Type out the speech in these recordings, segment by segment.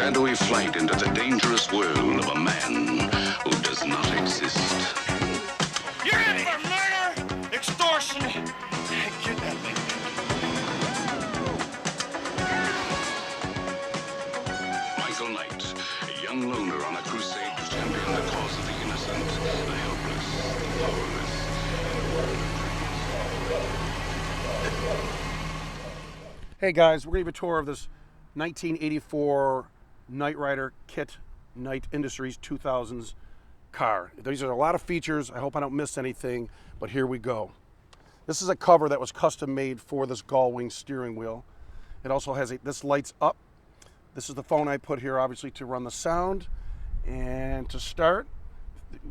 shadowy flight into the dangerous world of a man who does not exist. You're in for murder, extortion, and kidnapping. Michael Knight, a young loner on a crusade to champion the cause of the innocent, the helpless, the powerless. Hey guys, we're going to give a tour of this 1984 Knight Rider KITT Knight Industries 2000s car. These are a lot of features. I hope I don't miss anything, but here we go. This is a cover that was custom made for this Gullwing steering wheel. It also has this lights up. This is the phone I put here, obviously, to run the sound. And to start,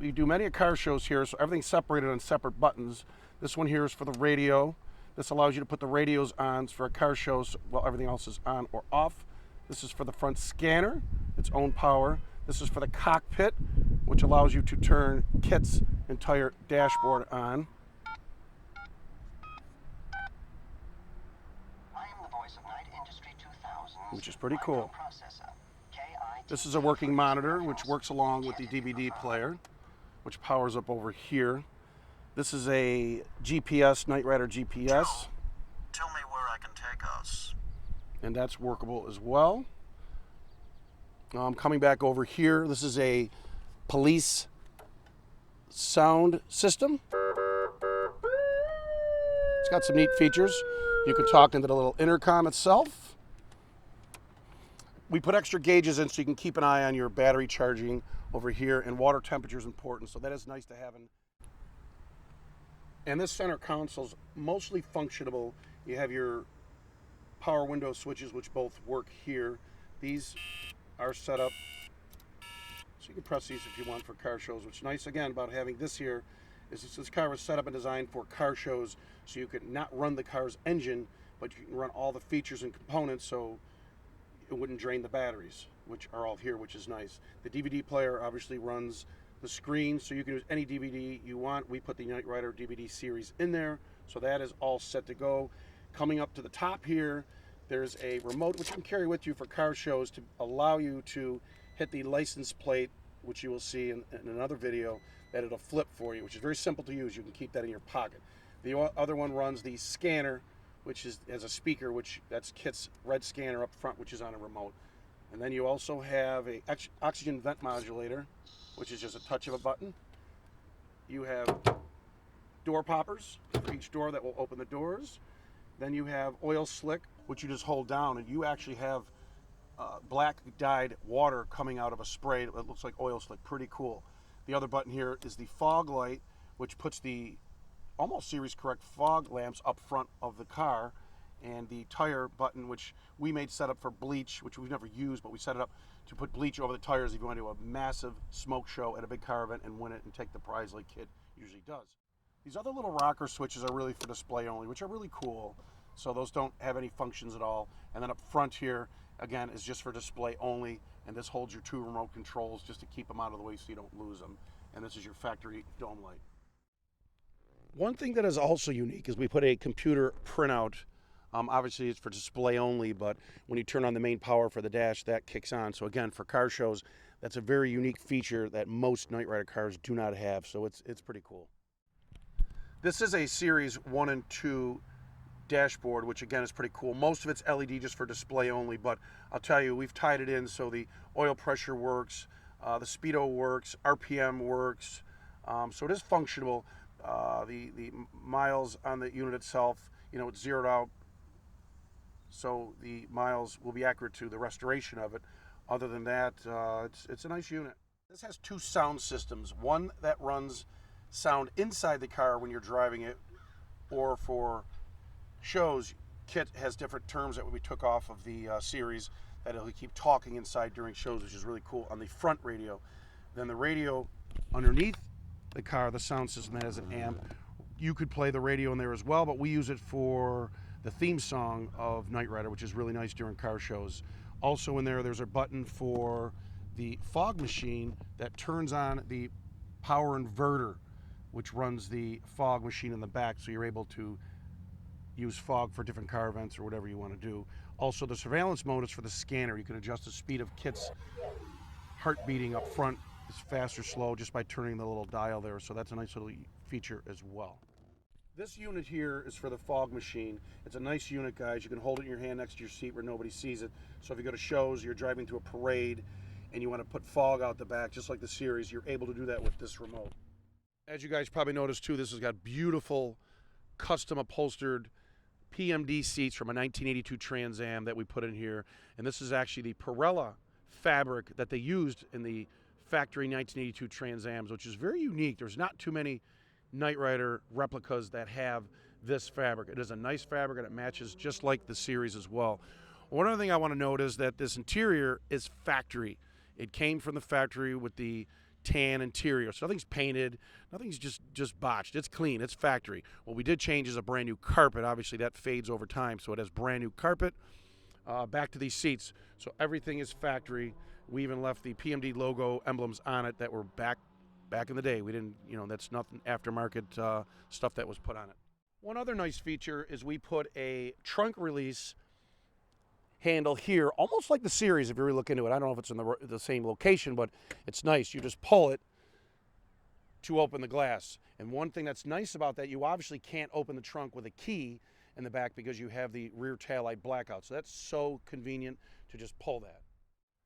we do many car shows here, so everything's separated on separate buttons. This one here is for the radio. This allows you to put the radios on for a car show while everything else is on or off. This is for the front scanner, its own power. This is for the cockpit, which allows you to turn KITT's entire dashboard on. Which is pretty cool. This is a working monitor, which works along with the DVD player, which powers up over here. This is a GPS, Knight Rider GPS. Joe, tell me where I can take us. And that's workable as well. Coming back over here, this is a police sound system. It's got some neat features. You can talk into the little intercom itself. We put extra gauges in so you can keep an eye on your battery charging over here, and water temperature is important, so that is nice to have. And this center console is mostly functionable. You have your power window switches, which both work here. These are set up, so you can press these if you want for car shows. What's nice, again, about having this here is this car was set up and designed for car shows, so you could not run the car's engine, but you can run all the features and components so it wouldn't drain the batteries, which are all here, which is nice. The DVD player obviously runs the screen, so you can use any DVD you want. We put the Knight Rider DVD series in there, so that is all set to go. Coming up to the top here, there's a remote which you can carry with you for car shows to allow you to hit the license plate, which you will see in another video, that it'll flip for you, which is very simple to use. You can keep that in your pocket. The other one runs the scanner, which has a speaker, which that's KITT's red scanner up front, which is on a remote. And then you also have a oxygen vent modulator, which is just a touch of a button. You have door poppers for each door that will open the doors. Then you have oil slick, which you just hold down, and you actually have black dyed water coming out of a spray that looks like oil slick. Pretty cool. The other button here is the fog light, which puts the almost series correct fog lamps up front of the car, and the tire button, which we made set up for bleach, which we've never used, but we set it up to put bleach over the tires if you want to do a massive smoke show at a big car event and win it and take the prize like KITT usually does. These other little rocker switches are really for display only, which are really cool. So those don't have any functions at all. And then up front here, again, is just for display only. And this holds your two remote controls just to keep them out of the way so you don't lose them. And this is your factory dome light. One thing that is also unique is we put a computer printout. Obviously it's for display only, but when you turn on the main power for the dash, that kicks on. So again, for car shows, that's a very unique feature that most Knight Rider cars do not have. So it's pretty cool. This is a Series 1 and 2 dashboard, which again is pretty cool. Most of it's LED just for display only, but I'll tell you, we've tied it in so the oil pressure works, the speedo works, RPM works, so it is functional. The miles on the unit itself, it's zeroed out, so the miles will be accurate to the restoration of it. Other than that, it's a nice unit. This has two sound systems, one that runs sound inside the car when you're driving it, or for shows. KITT has different terms that we took off of the series that it'll keep talking inside during shows, which is really cool on the front radio. Then the radio underneath the car, the sound system that has an amp, you could play the radio in there as well, but we use it for the theme song of Knight Rider, which is really nice during car shows. Also in there's a button for the fog machine that turns on the power inverter, which runs the fog machine in the back, so you're able to use fog for different car events or whatever you want to do. Also, the surveillance mode is for the scanner. You can adjust the speed of Kit's heart beating up front. It's fast or slow just by turning the little dial there. So that's a nice little feature as well. This unit here is for the fog machine. It's a nice unit, guys. You can hold it in your hand next to your seat where nobody sees it. So if you go to shows, you're driving to a parade, and you want to put fog out the back, just like the series, you're able to do that with this remote. As you guys probably noticed too, this has got beautiful custom upholstered PMD seats from a 1982 Trans Am that we put in here. And this is actually the Pirella fabric that they used in the factory 1982 Trans Ams, which is very unique. There's not too many Knight Rider replicas that have this fabric. It is a nice fabric and it matches just like the series as well. One other thing I want to note is that this interior is factory. It came from the factory with the tan interior, so nothing's painted, nothing's just botched. It's clean, it's factory. What we did change is a brand new carpet. Obviously that fades over time, so it has brand new carpet. Back to these seats, so everything is factory. We even left the PMD logo emblems on it that were back in the day. We didn't, that's nothing aftermarket stuff that was put on it. One other nice feature is we put a trunk release handle here, almost like the series if you really look into it. I don't know if it's in the same location, but it's nice. You just pull it to open the glass. And one thing that's nice about that, you obviously can't open the trunk with a key in the back because you have the rear taillight blackout. So that's so convenient to just pull that.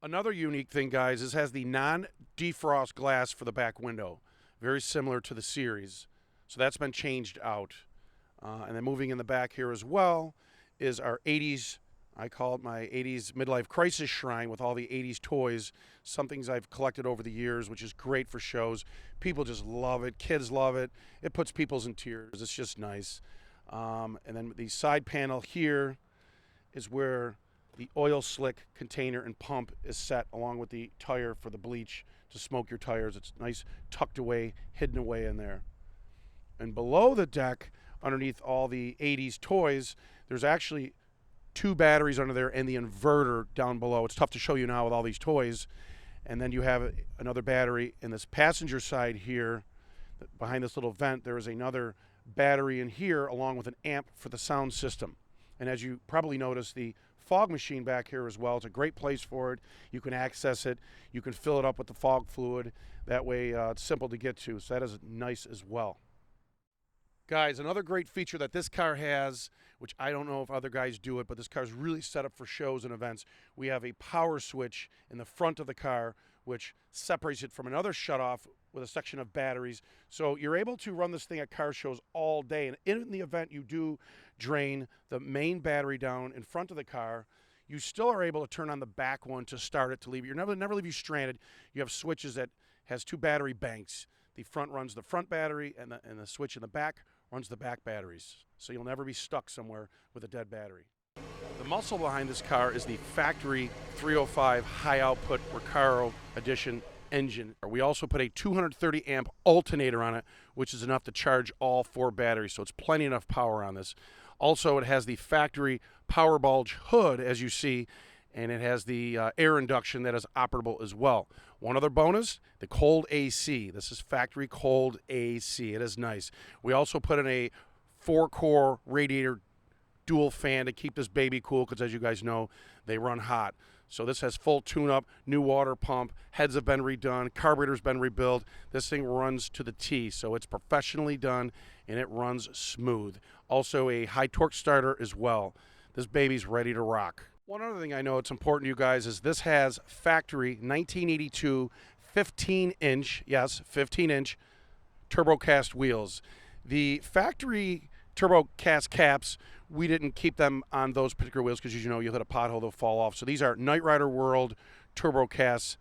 Another unique thing, guys, is has the non-defrost glass for the back window. Very similar to the series. So that's been changed out. And then moving in the back here as well is our 80s, I call it my 80s midlife crisis shrine with all the 80s toys. Some things I've collected over the years, which is great for shows. People just love it. Kids love it. It puts people in tears. It's just nice. And then the side panel here is where the oil slick container and pump is set along with the tire for the bleach to smoke your tires. It's nice tucked away, hidden away in there. And below the deck, underneath all the 80s toys, there's actually 2 batteries under there and the inverter down below. It's tough to show you now with all these toys. And then you have another battery in this passenger side here. Behind this little vent, there is another battery in here along with an amp for the sound system. And as you probably noticed, the fog machine back here as well. It's a great place for it. You can access it. You can fill it up with the fog fluid. That way it's simple to get to. So that is nice as well. Guys, another great feature that this car has, which I don't know if other guys do it, but this car is really set up for shows and events. We have a power switch in the front of the car, which separates it from another shutoff with a section of batteries. So you're able to run this thing at car shows all day. And in the event you do drain the main battery down in front of the car, you still are able to turn on the back one to start it, to leave it. Never leave you stranded. You have switches that has 2 battery banks. The front runs the front battery, and the switch in the back runs the back batteries. So you'll never be stuck somewhere with a dead battery. The muscle behind this car is the factory 305 high output Recaro edition engine. We also put a 230 amp alternator on it, which is enough to charge all 4 batteries. So it's plenty enough power on this. Also, it has the factory power bulge hood, as you see, and it has the air induction that is operable as well. One other bonus, the cold AC. This is factory cold AC. It is nice. We also put in a 4-core radiator dual fan to keep this baby cool because, as you guys know, they run hot. So this has full tune-up, new water pump, heads have been redone, carburetor's been rebuilt. This thing runs to the T, so it's professionally done, and it runs smooth. Also a high torque starter as well. This baby's ready to rock. One other thing I know it's important to you guys is this has factory 1982 15-inch, yes, 15-inch TurboCast wheels. The factory TurboCast caps, we didn't keep them on those particular wheels because, as you know, you hit a pothole, they'll fall off. So these are Knight Rider World TurboCast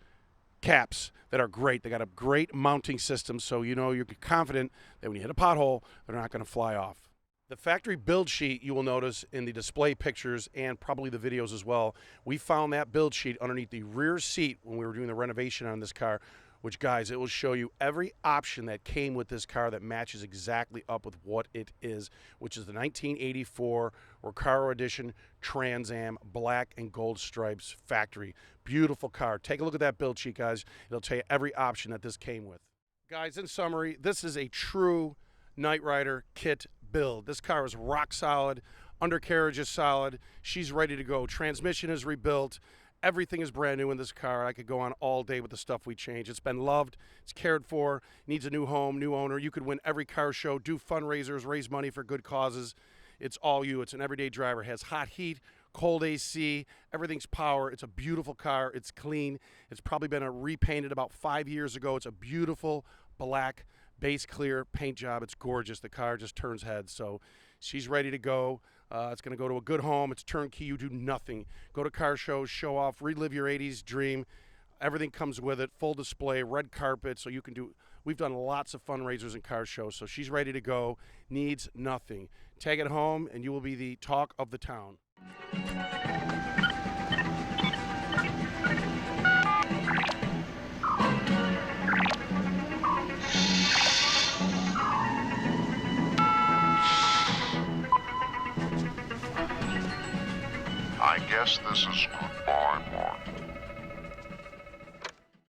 caps that are great. They got a great mounting system, so you know you're confident that when you hit a pothole, they're not going to fly off. The factory build sheet, you will notice in the display pictures and probably the videos as well, we found that build sheet underneath the rear seat when we were doing the renovation on this car, which, guys, it will show you every option that came with this car that matches exactly up with what it is, which is the 1984 Recaro Edition Trans Am black and gold stripes factory. Beautiful car. Take a look at that build sheet, guys. It'll tell you every option that this came with. Guys, in summary, this is a true Knight Rider kit build. This car is rock solid, Undercarriage is solid. She's ready to go. Transmission is rebuilt. Everything is brand new in this car. I could go on all day with the stuff we change. It's been loved. It's cared for. Needs a new home, new owner. You could win every car show, do fundraisers, raise money for good causes. It's all you. It's an everyday driver. It has hot heat, cold AC. Everything's power. It's a beautiful car. It's clean. It's probably been repainted about 5 years ago. It's a beautiful black base clear paint job. It's gorgeous. The car just turns heads. So she's ready to go. It's going to go to a good home. It's turnkey. You do nothing. Go to car shows, show off, relive your 80s dream. Everything comes with it. Full display, red carpet. So you can do. We've done lots of fundraisers and car shows. So she's ready to go. Needs nothing. Take it home, and you will be the talk of the town. I guess this is goodbye,